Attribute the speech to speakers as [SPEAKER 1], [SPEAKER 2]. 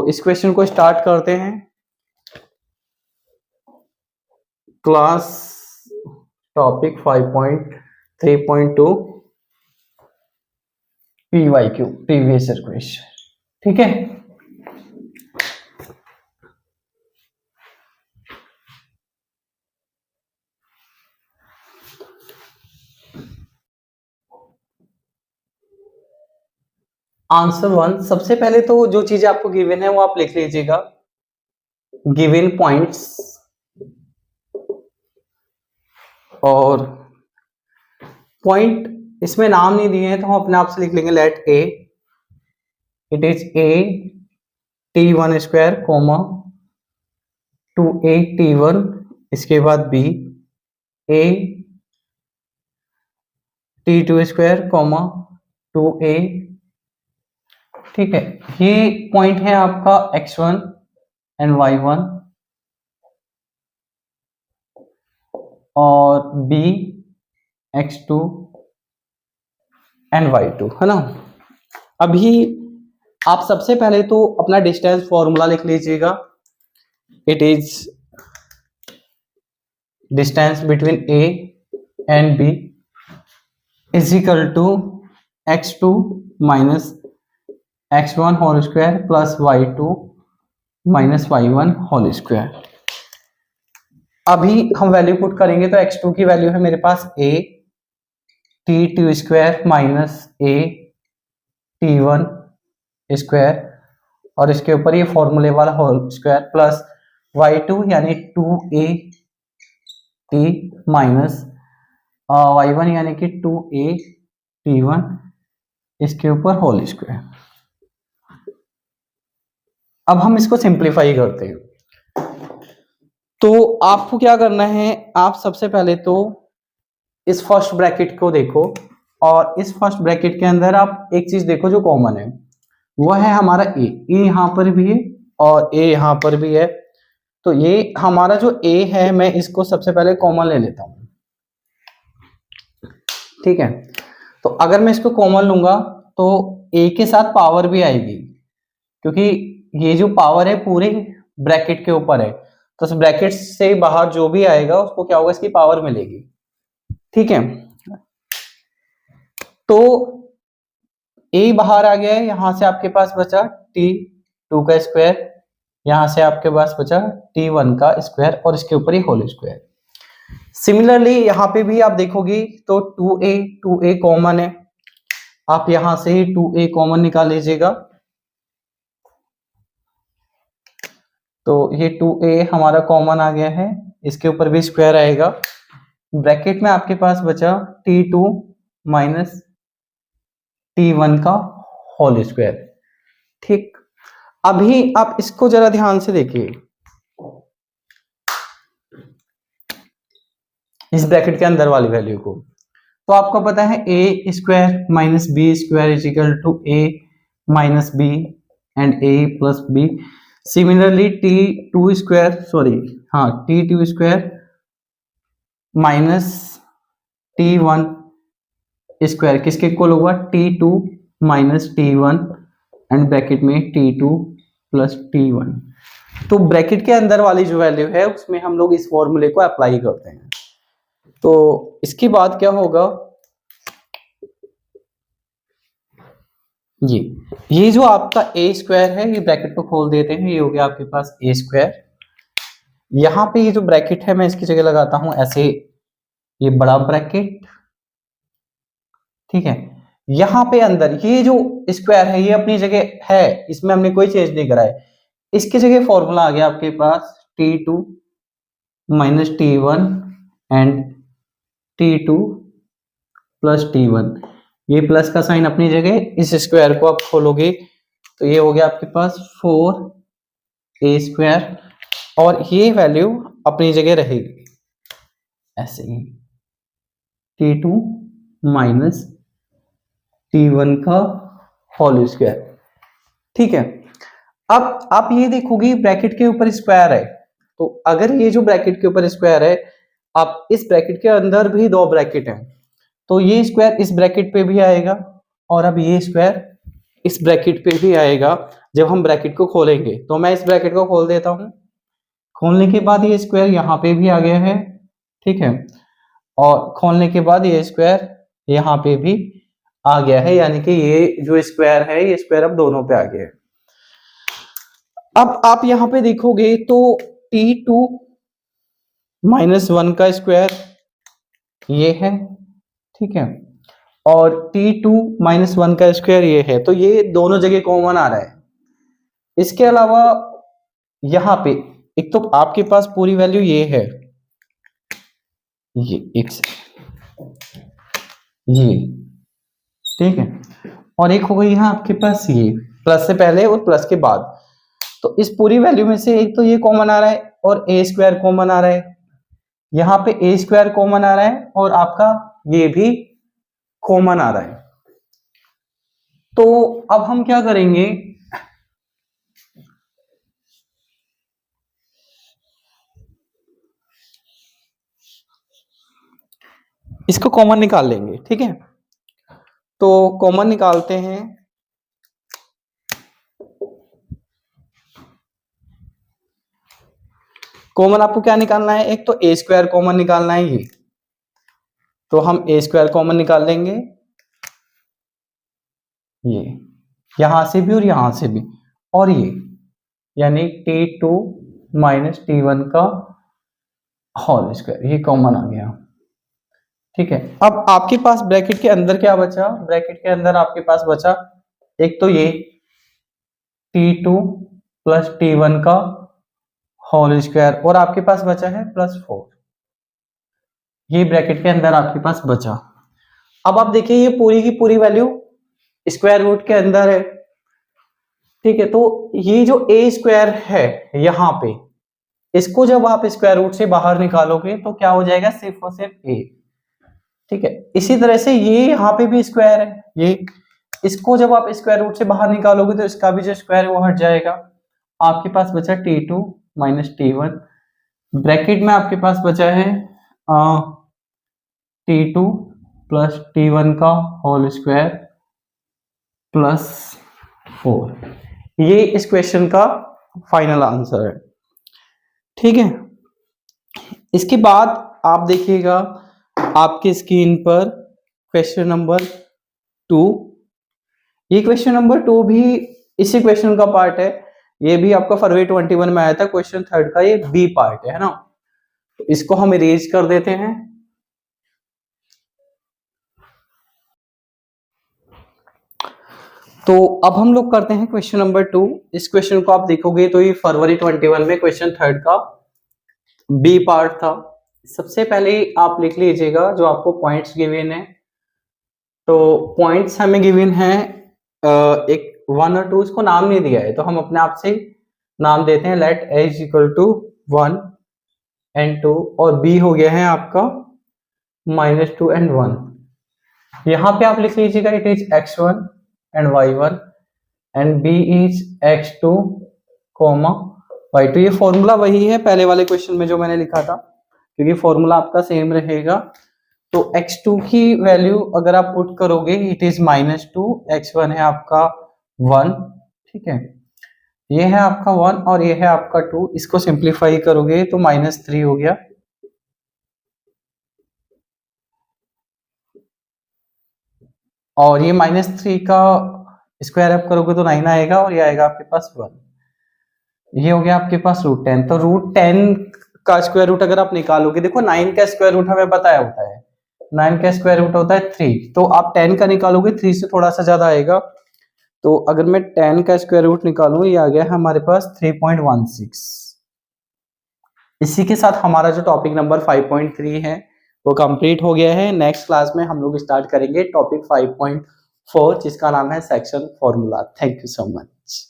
[SPEAKER 1] इस क्वेश्चन को स्टार्ट करते हैं। Class topic 5.3.2 PYQ previous year question. ठीक है, आंसर 1। सबसे पहले तो जो चीजें आपको गिवन है वो आप लिख लीजिएगा। गिवन पॉइंट्स और पॉइंट इसमें नाम नहीं दिए हैं तो हम अपने आप से लिख लेंगे। Let A it is a t1 square comma 2a t1, इसके बाद B a t2 square comma 2a। ठीक है, ये पॉइंट है आपका x1 एंड y1 और b x2 एंड y2, है ना। अभी आप सबसे पहले तो अपना डिस्टेंस फॉर्मूला लिख लीजिएगा। It is distance between a and b is equal to x2 minus x1 whole square plus y2 minus y1 whole square. अभी हम वैल्यू पुट करेंगे तो x2 की वैल्यू है मेरे पास a t2 square minus a t1 square और इसके ऊपर ये फॉर्मूले वाला होल स्क्वायर प्लस y2 यानी 2a t माइनस y1 यानी कि 2a t1 इसके ऊपर होल स्क्वायर। अब हम इसको सिंप्लीफाई करते हैं। तो आपको क्या करना है, आप सबसे पहले तो इस फर्स्ट ब्रैकेट को देखो और इस फर्स्ट ब्रैकेट के अंदर आप एक चीज देखो जो कॉमन है, वो है हमारा ए यहां पर भी है और ए यहां पर भी है। तो ये हमारा जो ए है मैं इसको सबसे पहले कॉमन ले लेता हूं। ठीक है, तो अगर मैं इसको कॉमन लूंगा तो ए के साथ पावर भी आएगी, क्योंकि ये जो पावर है पूरे ब्रैकेट के ऊपर है, तो इस ब्रैकेट से बाहर जो भी आएगा उसको क्या होगा, इसकी पावर मिलेगी। ठीक है, तो ए बाहर आ गया है, यहां से आपके पास बचा t2 का स्क्वायर, यहां से आपके पास बचा t1 का स्क्वायर और इसके ऊपर ही होल स्क्वायर। सिमिलरली यहां पे भी आप देखोगे तो 2a कॉमन है, आप यहां से ही 2a कॉमन निकाल लीजिएगा। तो ये 2a हमारा कॉमन आ गया है, इसके ऊपर भी स्क्वायर आएगा। ब्रैकेट में आपके पास बचा t2 माइनस t1 का होल स्क्वायर। ठीक, अभी आप इसको जरा ध्यान से देखिए, इस ब्रैकेट के अंदर वाली वैल्यू को। तो आपको पता है a square minus B square is equal to a minus B and a plus B. Similarly t2 square t2 square minus t1 square किसके इक्वल होगा, t2 minus t1 and bracket में t2 प्लस t1। तो bracket के अंदर वाली जो value है उसमें हम लोग इस फॉर्मूले को अप्लाई करते हैं। तो इसके बाद क्या होगा, ये जो आपका a स्क्वायर है, ये ब्रैकेट को खोल देते हैं, ये हो गया आपके पास a स्क्वायर। यहां पे ये जो ब्रैकेट है मैं इसकी जगह लगाता हूं ऐसे, ये बड़ा ब्रैकेट। ठीक है, यहां पे अंदर ये जो स्क्वायर है ये अपनी जगह है, इसमें हमने कोई चेंज नहीं करा है। इसकी जगह फॉर्मूला आ गया आपके पास t2 minus t1 and t2 plus t1। ये प्लस का साइन अपनी जगह, इस स्क्वायर को आप खोलोगे तो ये हो गया आपके पास 4a स्क्वायर और ये वैल्यू अपनी जगह रहेगी ऐसे ही, t2 माइनस t1 का होल स्क्वायर। ठीक है, अब आप ये देखोगे ब्रैकेट के ऊपर स्क्वायर है, तो अगर ये जो ब्रैकेट के ऊपर स्क्वायर है, आप इस ब्रैकेट के अंदर भी दो ब्रैकेट हैं, तो ये स्क्वायर इस ब्रैकेट पे भी आएगा और अब ये स्क्वायर इस ब्रैकेट पे भी आएगा जब हम ब्रैकेट को खोलेंगे। तो मैं इस ब्रैकेट को खोल देता हूं। खोलने के बाद ये स्क्वायर यहाँ पे भी आ गया है, ठीक है, और खोलने के बाद ये स्क्वायर यहाँ पे भी आ गया है, यानी कि ये जो स्क्वायर है ये स्क्वायर अब दोनों पे आ गया है। अब आप यहाँ पे देखोगे तो T2 -1 का स्क्वायर ये है, ठीक है, और T2 -1 का स्क्वायर ये है, तो ये दोनों जगह कॉमन आ रहा है। इसके अलावा यहाँ पे एक तो आपके पास पूरी वैल्यू ये है, ये x ये, ठीक है, और एक हो गई यहाँ आपके पास ये प्लस से पहले और प्लस के बाद। तो इस पूरी वैल्यू में से एक तो ये कॉमन आ रहा है और a स्क्वायर कॉमन आ रहा है, यहाँ पे a स्क्वायर कॉमन आ रहा है और आपका ये भी कॉमन आ रहा है। तो अब हम क्या करेंगे, इसको कॉमन निकाल लेंगे, ठीक है। तो कॉमन निकालते हैं। कॉमन आपको क्या निकालना है, एक तो a स्क्वायर कॉमन निकालना है ये, तो हम a स्क्वायर कॉमन निकाल लेंगे, ये यहां से भी और यहां से भी, और ये यानी T2 -T1 का होल स्क्वायर, ये कॉमन आ गया, ठीक है। अब आपके पास ब्रैकेट के अंदर क्या बचा, ब्रैकेट के अंदर आपके पास बचा एक तो ये T2 + T1 का होल स्क्वायर, और आपके पास बचा है +4, ये ब्रैकेट के अंदर आपके पास बचा। अब आप देखिए ये पूरी की पूरी वैल्यू स्क्वायर रूट के अंदर है, ठीक है। तो ये जो a स्क्वायर है यहाँ पे, इसको जब आप स्क्वायर रूट से बाहर निकालोगे तो क्या हो जाएगा, सिर्फ और सिर्फ a, ठीक है। इसी तरह से ये यहाँ पे भी स्क्वायर है, ये इसको जब आप स्क्वायर रूट से बाहर निकालोगे तो इसका भी जो स्क्वायर है वो हट जाएगा। आपके पास बचा T2 -T1, ब्रैकेट में आपके पास बचा है T2 + T1 का होल स्क्वायर +4, ये इस क्वेश्चन का फाइनल आंसर है, ठीक है। इसके बाद आप देखिएगा आपकी स्क्रीन पर क्वेश्चन नंबर 2, ये क्वेश्चन नंबर 2 भी इसी क्वेश्चन का पार्ट है, ये भी आपका फरवरी 21 में आया था, क्वेश्चन 3 का ये बी पार्ट है ना। तो इसको हम इरेज कर देते हैं। तो अब हम लोग करते हैं क्वेश्चन नंबर 2। इस क्वेश्चन को आप देखोगे तो ये फरवरी 21 में क्वेश्चन 3 का बी पार्ट था। सबसे पहले आप लिख लीजिएगा जो आपको पॉइंट्स गिवन है। तो पॉइंट्स हमें गिवन है एक 1 और 2, इसको नाम नहीं दिया है तो हम अपने आप से नाम देते हैं, लेट a = 1 and 2, और b हो गया है आपका -2 and 1। यहाँ पे आप लिख लीजिएगा it is x1 and y1 and b is x2, y2। ये फॉर्मूला वही है पहले वाले क्वेश्चन में जो मैंने लिखा था, क्योंकि फॉर्मूला आपका सेम रहेगा। तो x2 की वैल्यू अगर आप पुट करोगे इट इज -2, x1 है आपका 1, ठीक है, ये है आपका 1 और ये है आपका 2, इसको सिंप्लीफाई करोगे तो -3 हो गया, और ये -3 का स्क्वायर अप करोगे तो 9 आएगा, और ये आएगा आपके पास 1, ये हो गया आपके पास √10। तो √10 का स्क्वायर रूट अगर आप निकालोगे, देखो 9 का स्क्वायर रूट हमें बताया होता है, 9 का स्क्वायर रूट होता है 3, तो आप 10 का निकालोगे 3 से थोड़ा सा ज्यादा आएगा। तो अगर मैं 10 का स्क्वायर रूट निकालूं, ये आ गया हमारे पास 3.16। इसी के साथ हमारा जो टॉपिक नंबर 5.3 है वो कंप्लीट हो गया है। नेक्स्ट क्लास में हम लोग स्टार्ट करेंगे टॉपिक 5.4 जिसका नाम है section formula. Thank you so much.